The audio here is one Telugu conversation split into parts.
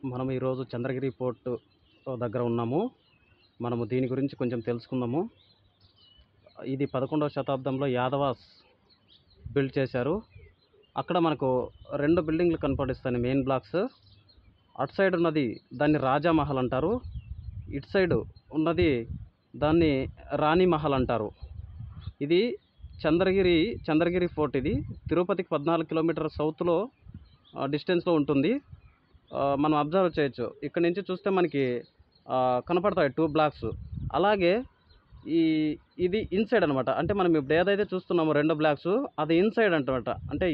మనం ఈరోజు చంద్రగిరి పోర్ట్ దగ్గర ఉన్నాము. మనము దీని గురించి కొంచెం తెలుసుకుందాము. ఇది 11వ శతాబ్దంలో యాదవాస్ బిల్డ్ చేశారు. అక్కడ మనకు 2 బిల్డింగ్లు కనపడిస్తాయి, మెయిన్ బ్లాక్స్. అటు సైడ్ ఉన్నది దాన్ని రాజా మహల్ అంటారు, ఇటు సైడ్ ఉన్నది దాన్ని రాణి మహల్ అంటారు. ఇది చంద్రగిరి ఫోర్ట్. ఇది తిరుపతికి 14 కిలోమీటర్ సౌత్లో డిస్టెన్స్లో ఉంటుంది. మనం అబ్జర్వ్ చేయొచ్చు. ఇక్కడ నుంచి చూస్తే మనకి కనపడతాయి 2 బ్లాక్స్. అలాగే ఇది ఇన్సైడ్ అనమాట. అంటే మనం ఇప్పుడు ఏదైతే చూస్తున్నామో 2 బ్లాక్స్, అది ఇన్సైడ్ అంటమాట. అంటే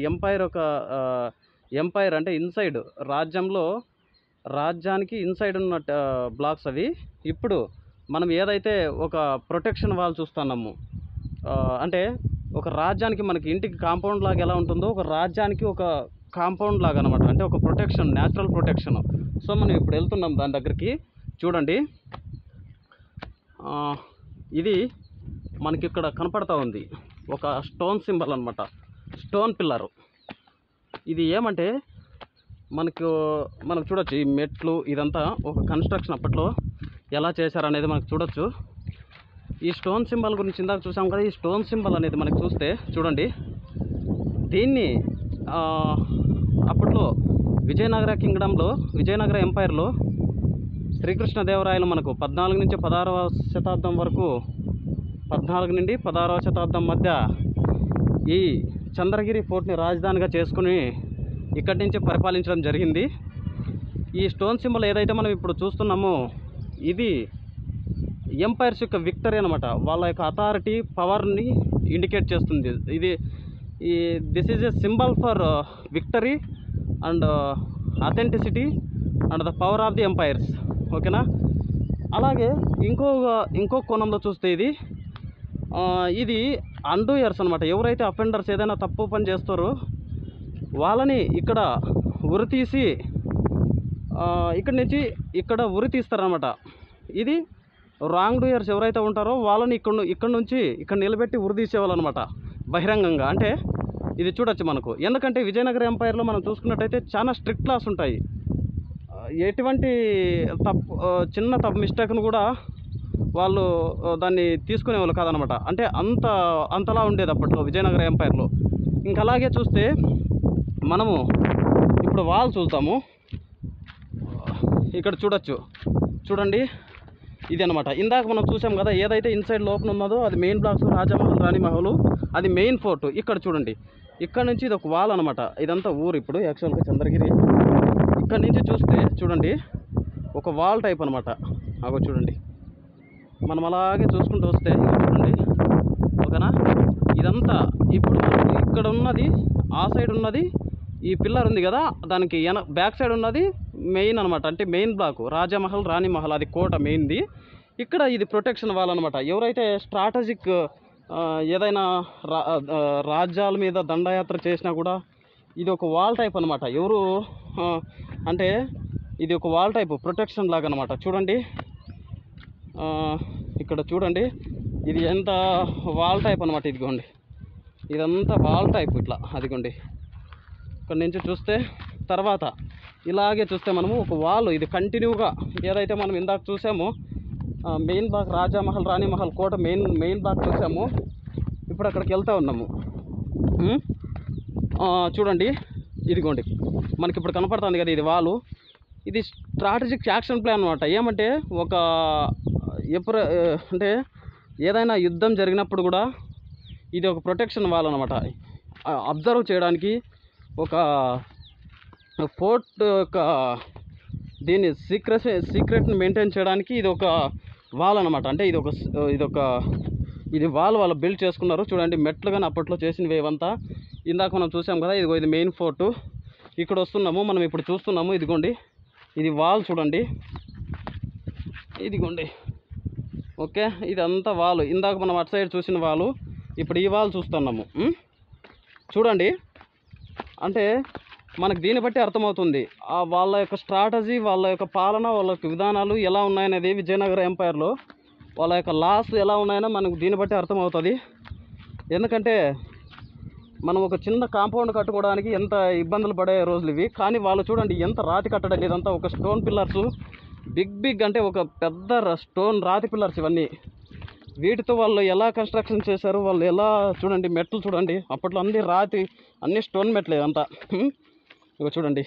ఎంపైర్ అంటే ఇన్సైడ్ రాజ్యానికి ఇన్సైడ్ ఉన్న బ్లాక్స్ అవి. ఇప్పుడు మనం ఏదైతే ఒక ప్రొటెక్షన్ వాల్ చూస్తున్నాము, అంటే ఒక రాజ్యానికి మనకి ఇంటికి కాంపౌండ్ లాగా ఎలా ఉంటుందో, ఒక రాజ్యానికి ఒక కాంపౌండ్ లాగా అనమాట. అంటే ఒక ప్రొటెక్షన్, న్యాచురల్ ప్రొటెక్షన్. సో మనం ఇప్పుడు వెళ్తున్నాం దాని దగ్గరికి. చూడండి, ఇది మనకి ఇక్కడ కనపడతా ఉంది ఒక స్టోన్ సింబల్ అనమాట, స్టోన్ పిల్లర్. ఇది ఏమంటే మనకు చూడొచ్చు, ఈ మెట్లు ఇదంతా ఒక కన్స్ట్రక్షన్ అప్పట్లో ఎలా చేశారనేది మనకు చూడొచ్చు. ఈ స్టోన్ సింబల్ గురించి ఇందాక చూసాం కదా. ఈ స్టోన్ సింబల్ అనేది మనకు చూస్తే చూడండి, దీన్ని అప్పట్లో విజయనగర ఎంపైర్లో శ్రీకృష్ణదేవరాయలు మనకు 14 నుంచి 16వ శతాబ్దం వరకు, 14 నుండి 16వ శతాబ్దం మధ్య ఈ చంద్రగిరి ఫోర్ట్ని రాజధానిగా చేసుకుని ఇక్కడి నుంచి పరిపాలించడం జరిగింది. ఈ స్టోన్ సింబల్ ఏదైతే మనం ఇప్పుడు చూస్తున్నామో, ఇది ఎంపైర్స్ యొక్క విక్టరీ అనమాట. వాళ్ళ యొక్క అథారిటీ, పవర్ని ఇండికేట్ చేస్తుంది. This is a symbol for victory and authenticity and the power of the empires. ఓకేనా. అలాగే ఇంకో కోణంలో చూస్తే ఇది అన్డూయర్స్ అనమాట. ఎవరైతే అఫెండర్స్ ఏదైనా తప్పు పని చేస్తారో వాళ్ళని ఇక్కడ ఉరి తీసి ఇక్కడి నుంచి ఇక్కడ ఉరి తీస్తారనమాట. ఇది రాంగ్ డూయర్స్ ఎవరైతే ఉంటారో వాళ్ళని ఇక్కడ నిలబెట్టి ఉరి తీసేవాళ్ళు అనమాట, బహిరంగంగా. అంటే ఇది చూడొచ్చు మనకు. ఎందుకంటే విజయనగర ఎంపైర్లో మనం చూసుకున్నట్టయితే చాలా స్ట్రిక్ట్ లాస్ ఉంటాయి. ఎటువంటి చిన్న తప్పు మిస్టేక్ను కూడా వాళ్ళు దాన్ని తీసుకునేవాళ్ళు కాదనమాట. అంటే అంతలా ఉండేది అప్పట్లో విజయనగర ఎంపైర్లో. ఇంకా అలాగే చూస్తే మనము ఇప్పుడు వాల్ చూద్దాము. ఇక్కడ చూడండి, ఇది అనమాట. ఇందాక మనం చూసాం కదా, ఏదైతే ఇన్సైడ్ లోపల ఉన్నదో అది మెయిన్ బ్లాక్స్, రాజమహల్, రాణి మహల్, అది మెయిన్ ఫోర్ట్. ఇక్కడ చూడండి, ఇక్కడ నుంచి ఇది ఒక వాల్ అనమాట. ఇదంతా ఊరు ఇప్పుడు యాక్చువల్గా చంద్రగిరి. ఇక్కడ నుంచి చూస్తే చూడండి, ఒక వాల్ టైప్ అనమాట. అగో చూడండి, మనం అలాగే చూసుకుంటూ వస్తే చూడండి, ఓకేనా. ఇదంతా ఇప్పుడు ఇక్కడ ఉన్నది, ఆ సైడ్ ఉన్నది ఈ పిల్లర్ ఉంది కదా, దానికి బ్యాక్ సైడ్ ఉన్నది మెయిన్ అనమాట. అంటే మెయిన్ బ్లాక్ రాజమహల్, రాణి మహల్, అది కోట మెయిన్ది. ఇక్కడ ఇది ప్రొటెక్షన్ వాల్ అనమాట. ఎవరైతే స్ట్రాటజిక్ ఏదైనా రాజ్యాల మీద దండయాత్ర చేసినా కూడా ఇది ఒక వాల్ టైప్ అనమాట. అంటే ఇది ఒక వాల్ టైప్ ప్రొటెక్షన్ లాగా అనమాట. చూడండి, ఇక్కడ చూడండి, ఇది ఎంత వాల్ టైప్ అనమాట. ఇదిగోండి, ఇదంతా వాల్ టైప్ ఇట్లా. అదిగోండి, ఇక్కడ నుంచి చూస్తే తర్వాత ఇలాగే చూస్తే మనము ఒక వాల్, ఇది కంటిన్యూగా ఏదైతే మనం ఇందాక చూసామో మెయిన్ బ్లాక్ రాజమహల్, రాణి మహల్, కోట మెయిన్ బ్లాక్ చూసాము. ఇప్పుడు అక్కడికి వెళ్తూ ఉన్నాము. చూడండి, ఇదిగోండి, మనకి ఇప్పుడు కనపడుతుంది కదా, ఇది వాలు. ఇది స్ట్రాటజిక్ యాక్షన్ ప్లాన్ అనమాట. ఏమంటే అంటే ఏదైనా యుద్ధం జరిగినప్పుడు కూడా ఇది ఒక ప్రొటెక్షన్ వాల్ అనమాట. అబ్జర్వ్ చేయడానికి, ఒక ఫోర్ట్ యొక్క దీన్ని సీక్రెట్ని మెయింటైన్ చేయడానికి ఇది ఒక వాల్ అనమాట. అంటే ఇది వాల్ వాళ్ళు బిల్డ్ చేసుకున్నారు. చూడండి, మెట్లు కానీ అప్పట్లో చేసినవి ఇవంతా. ఇందాక మనం చూసాం కదా, ఇది మెయిన్ ఫోర్టు. ఇక్కడ వస్తున్నాము మనం, ఇప్పుడు చూస్తున్నాము. ఇదిగోండి, ఇది వాల్ చూడండి, ఇదిగోండి. ఓకే, ఇదంతా వాల్. ఇందాక మనం అటు సైడ్ చూసిన వాలు, ఇప్పుడు ఈ వాల్ చూస్తున్నాము. చూడండి, అంటే మనకు దీన్ని బట్టి అర్థమవుతుంది వాళ్ళ యొక్క స్ట్రాటజీ, వాళ్ళ యొక్క పాలన, వాళ్ళ యొక్క విధానాలు ఎలా ఉన్నాయనేది. విజయనగర ఎంపైర్లో వాళ్ళ యొక్క లాస్ ఎలా ఉన్నాయో మనకు దీన్ని బట్టి అర్థమవుతుంది. ఎందుకంటే మనం ఒక చిన్న కాంపౌండ్ కట్టుకోవడానికి ఎంత ఇబ్బందులు పడే రోజులు ఇవి. కానీ వాళ్ళు చూడండి ఎంత రాతి కట్టడం, ఇదంతా ఒక స్టోన్ పిల్లర్స్, బిగ్ అంటే ఒక పెద్ద స్టోన్ రాతి పిల్లర్స్ ఇవన్నీ. వీటితో వాళ్ళు ఎలా కన్స్ట్రక్షన్ చేశారు, వాళ్ళు ఎలా చూడండి, మెట్లు చూడండి, అప్పట్లో అన్ని రాతి, అన్ని స్టోన్ మెట్లే అంతా. ఇక చూడండి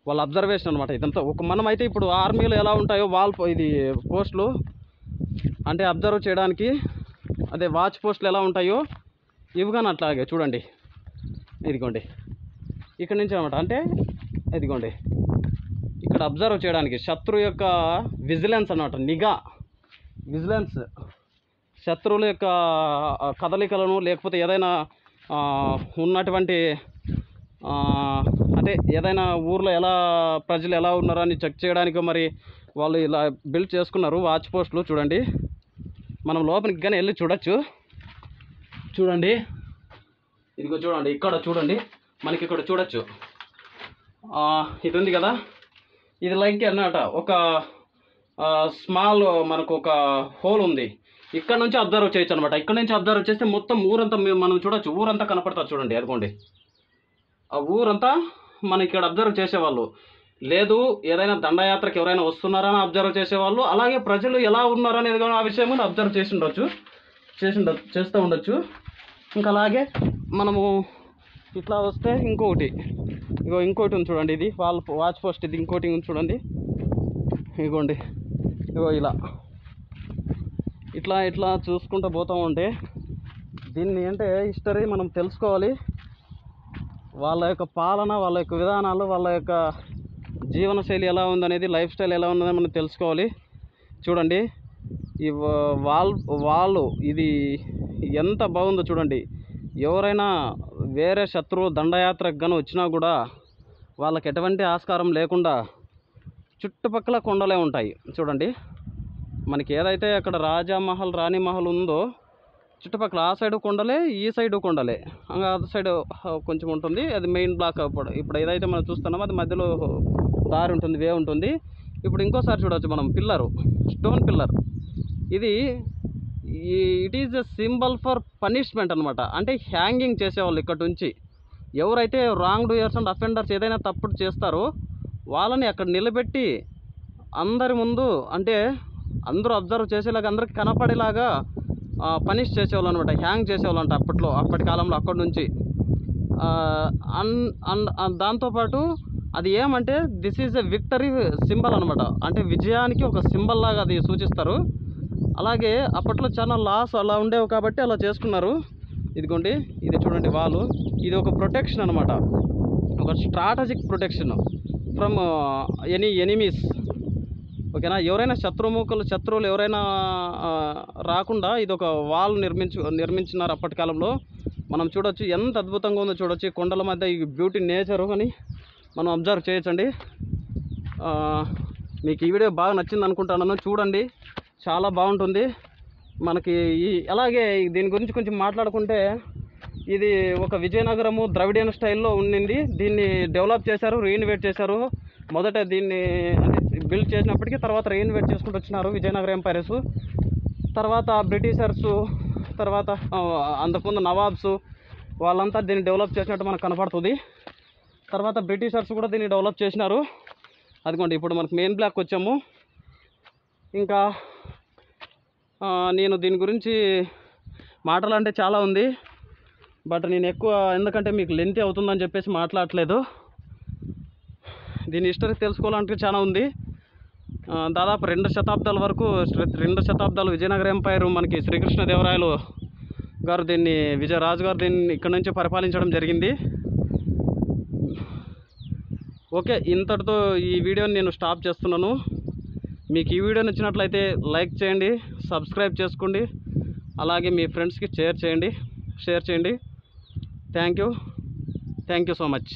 వాళ్ళ అబ్జర్వేషన్ అనమాట ఇదంతా. మనమైతే ఇప్పుడు ఆర్మీలో ఎలా ఉంటాయో ఇది పోస్టులు అంటే అబ్జర్వ్ చేయడానికి, అదే వాచ్ పోస్టులు ఎలా ఉంటాయో ఇవి కానీ అట్లాగే చూడండి. ఇదిగోండి ఇక్కడ నుంచి అనమాట, అంటే ఇదిగోండి ఇక్కడ అబ్జర్వ్ చేయడానికి శత్రు యొక్క విజిలెన్స్ అనమాట, నిఘా, విజిలెన్స్, శత్రువుల యొక్క కదలికలను లేకపోతే ఏదైనా ఉన్నటువంటి అంటే ఏదైనా ఊర్లో ఎలా ప్రజలు ఎలా ఉన్నారని చెక్ చేయడానికి మరి వాళ్ళు ఇలా బిల్డ్ చేసుకున్నారు వాచ్ పోస్టులు. చూడండి మనం లోపలికి కానీ వెళ్ళి చూడొచ్చు. చూడండి ఇదిగో చూడండి, ఇక్కడ చూడండి, మనకి ఇక్కడ చూడొచ్చు. ఇది ఉంది కదా, ఇది లైక్ అన్నమాట ఒక స్మాల్ మనకు ఒక హోల్ ఉంది. ఇక్కడ నుంచి అబ్జర్వ్ చేయొచ్చు అనమాట. ఇక్కడ నుంచి అబ్జర్వ్ చేస్తే మొత్తం ఊరంతా మనం చూడొచ్చు, ఊరంతా కనపడుతుంది. చూడండి అదిగోండి ఆ ఊరంతా మనం ఇక్కడ అబ్జర్వ్ చేసేవాళ్ళు. లేదు ఏదైనా దండయాత్రకు ఎవరైనా వస్తున్నారని అబ్జర్వ్ చేసేవాళ్ళు, అలాగే ప్రజలు ఎలా ఉన్నారనేది కూడా ఆ విషయం కూడా అబ్జర్వ్ చేస్తూ ఉండొచ్చు. ఇంకా అలాగే మనము ఇట్లా వస్తే ఇంకొకటి ఉంది చూడండి, ఇది వాచ్ పోస్ట్, ఇది ఇంకోటి ఉంది చూడండి. ఇగోండి ఇలా ఇట్లా చూసుకుంటూ పోతూ ఉంటే దీన్ని అంటే హిస్టరీ మనం తెలుసుకోవాలి. వాళ్ళ యొక్క పాలన, వాళ్ళ యొక్క విధానాలు, వాళ్ళ యొక్క జీవనశైలి ఎలా ఉందనేది, లైఫ్ స్టైల్ ఎలా ఉందనేది మనం తెలుసుకోవాలి. చూడండి ఈ వాళ్ళు ఇది ఎంత బాగుందో చూడండి. ఎవరైనా వేరే శత్రువు దండయాత్రకు కానీ వచ్చినా కూడా వాళ్ళకి ఎటువంటి ఆస్కారం లేకుండా చుట్టుపక్కల కొండలే ఉంటాయి. చూడండి మనకి ఏదైతే అక్కడ రాజామహల్, రాణి మహల్ ఉందో చుట్టుపక్కల ఆ సైడు కొండలే, ఈ సైడు కొండలే, ఆ సైడ్ కొంచెం ఉంటుంది. అది మెయిన్ బ్లాక్. ఇప్పుడు ఏదైతే మనం చూస్తున్నామో అది మధ్యలో దారి ఉంటుంది, వే ఉంటుంది. ఇప్పుడు ఇంకోసారి చూడవచ్చు మనం pillar, stone pillar. It is a symbol for punishment అనమాట. అంటే హ్యాంగింగ్ చేసేవాళ్ళు ఇక్కడ నుంచి. ఎవరైతే రాంగ్ డూయర్స్ అండ్ అఫెండర్స్ ఏదైనా తప్పుడు చేస్తారో వాళ్ళని అక్కడ నిలబెట్టి అందరి ముందు, అంటే అందరూ అబ్జర్వ్ చేసేలాగా, అందరికి కనపడేలాగా పనిష్ చేసేవాళ్ళు అనమాట, హ్యాంగ్ చేసేవాళ్ళు అంట అప్పటి కాలంలో అక్కడి నుంచి. దాంతోపాటు అది ఏమంటే this is a victory symbol అనమాట. అంటే విజయానికి ఒక సింబల్ లాగా అది సూచిస్తారు. అలాగే అప్పట్లో చాలా లాస్ అలా ఉండేవి కాబట్టి అలా చేసుకున్నారు. ఇదిగోండి ఇది చూడండి వాళ్ళు, ఇది ఒక ప్రొటెక్షన్ అనమాట, ఒక స్ట్రాటజిక్ ప్రొటెక్షన్ ఫ్రమ్ ఎనీమీస్. ఓకేనా, ఎవరైనా శత్రువులు ఎవరైనా రాకుండా ఇది ఒక వాల్ నిర్మించినారు అప్పటి కాలంలో. మనం చూడొచ్చు ఎంత అద్భుతంగా ఉందో చూడొచ్చు. కొండల మధ్య ఈ బ్యూటీ నేచరు అని మనం అబ్జర్వ్ చేయొచ్చండి. మీకు ఈ వీడియో బాగా నచ్చింది అనుకుంటున్నాను. చూడండి చాలా బాగుంటుంది మనకి. అలాగే దీని గురించి కొంచెం మాట్లాడుకుంటే, ఇది ఒక విజయనగరము ద్రవిడియన్ స్టైల్లో ఉండింది. దీన్ని డెవలప్ చేశారు, రీఇన్వేట్ చేశారు. మొదట దీన్ని అంటే బిల్డ్ చేసినప్పటికీ తర్వాత రీఇన్వేట్ చేసుకుంటూ వచ్చినారు విజయనగర ఎంపైరస్. తర్వాత బ్రిటిషర్సు, తర్వాత అంతకుముందు నవాబ్సు వాళ్ళంతా దీన్ని డెవలప్ చేసినట్టు మనకు కనపడుతుంది. తర్వాత బ్రిటిషర్స్ కూడా దీన్ని డెవలప్ చేసినారు. అదిగోండి ఇప్పుడు మనకు మెయిన్ బ్లాక్ వచ్చాము. ఇంకా నేను దీని గురించి మాట్లాడాలంటే చాలా ఉంది, బట్ నేను ఎక్కువ ఎందుకంటే మీకు లెంత్ అవుతుందని చెప్పేసి మాట్లాడట్లేదు. దీని హిస్టరీ తెలుసుకోవాలంటే చాలా ఉంది. దాదాపు 2 శతాబ్దాల వరకు, 2 శతాబ్దాలు విజయనగర ఎంపైర్ మనకి శ్రీకృష్ణదేవరాయలు గారు విజయరాజు గారు దీన్ని ఇక్కడ నుంచి పరిపాలించడం జరిగింది. ఓకే, ఇంతటితో ఈ వీడియోని నేను స్టాప్ చేస్తున్నాను. మీకు ఈ వీడియో నచ్చినట్లయితే లైక్ చేయండి, సబ్స్క్రైబ్ చేసుకోండి, అలాగే మీ ఫ్రెండ్స్కి షేర్ చేయండి. Thank you so much.